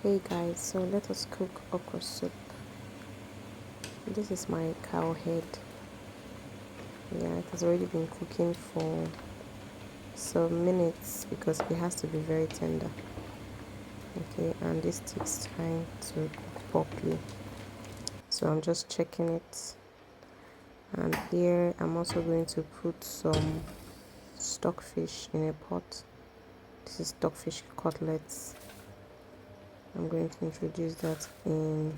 Hey guys, so let us cook okra soup. This is my cow head. Yeah, it has already been cooking for some minutes because it has to be very tender. Okay, and this takes time to cook properly. So I'm just checking it. And here I'm also going to put some stockfish in a pot. This is stockfish cutlets. I'm going to introduce that in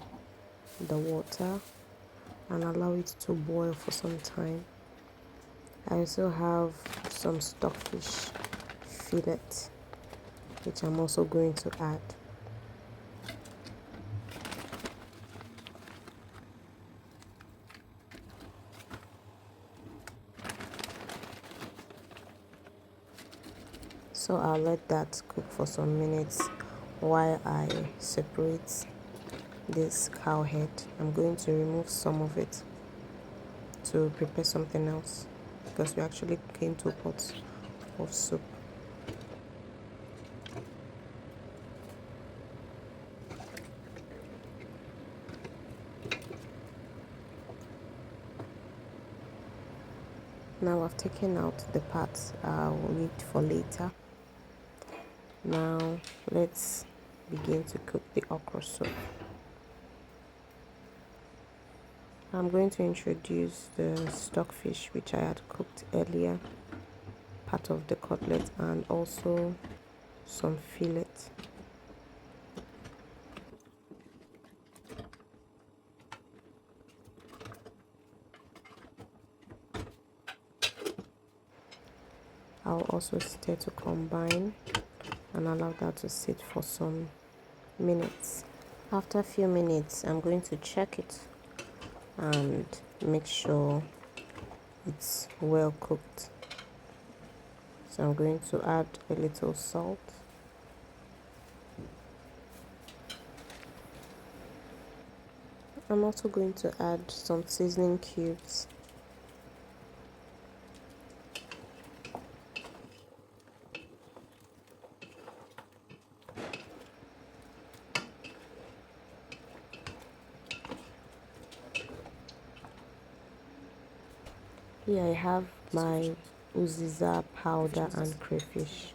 the water and allow it to boil for some time. I also have some stockfish fillet which I'm also going to add. So I'll let that cook for some minutes while I separate this cow head. I'm going to remove some of it to prepare something else because we actually cooking 2 pots of soup. Now I've taken out the parts I will need for later. Now let's begin to cook the okra soup. I'm going to introduce the stockfish which I had cooked earlier, part of the cutlet, and also some fillet. I'll also stir to combine and allow that to sit for some minutes. After a few minutes, I'm going to check it and make sure it's well cooked. So I'm going to add a little salt. I'm also going to add some seasoning cubes. Here I have my uziza powder and crayfish.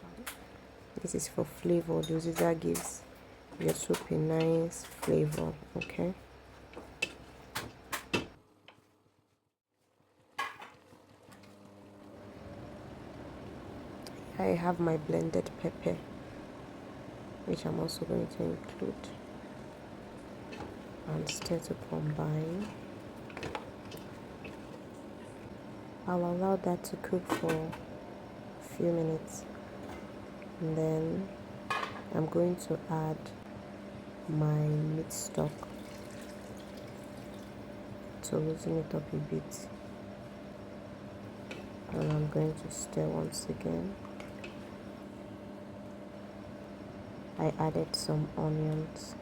This is for flavor. The uziza gives your soup a nice flavor, okay? I have my blended pepper, which I'm also going to include and stir to combine. I'll allow that to cook for a few minutes, and then I'm going to add my meat stock to loosen it up a bit, and I'm going to stir once again. I added some onions.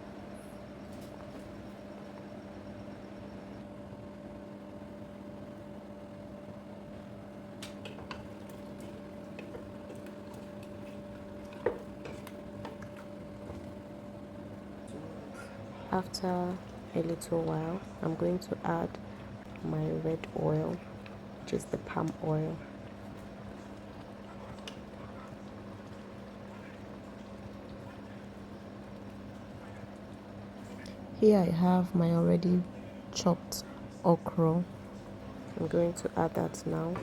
After a little while, I'm going to add my red oil, which is the palm oil. Here I have my already chopped okra. I'm going to add that now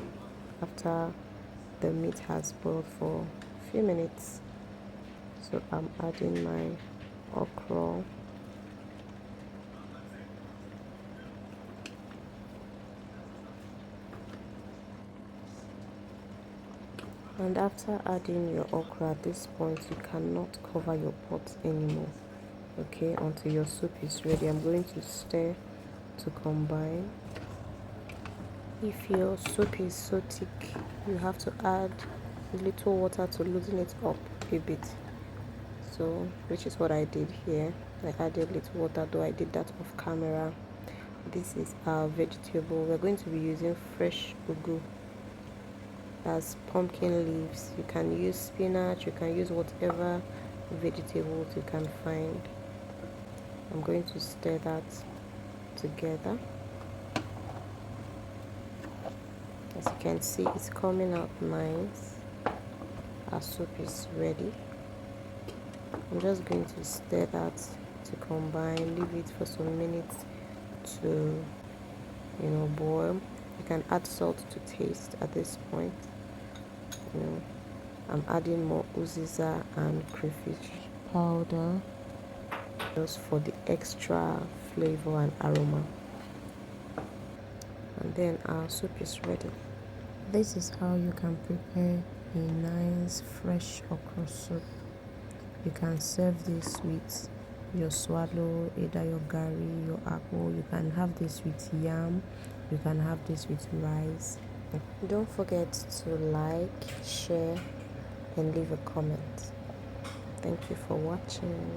after the meat has boiled for a few minutes. So I'm adding my okra. And after adding your okra, at this point you cannot cover your pot anymore, okay, until your soup is ready. I'm going to stir to combine. If your soup is so thick, you have to add a little water to loosen it up a bit. So, which is what I did here. I added a little water, though I did that off camera. This is our vegetable. We're going to be using fresh ugu. As pumpkin leaves. You can use spinach, you can use whatever vegetables you can find. I'm going to stir that together. As you can see, it's coming out nice. Our soup is ready. I'm just going to stir that to combine, leave it for some minutes to boil. You can add salt to taste at this point. I'm adding more uziza and crayfish powder just for the extra flavor and aroma. And then our soup is ready. This is how you can prepare a nice fresh okra soup. You can serve this with your swallow, either your gari, your apple. You can have this with yam. You can have this with rice. Don't forget to like, share, and leave a comment. Thank you for watching.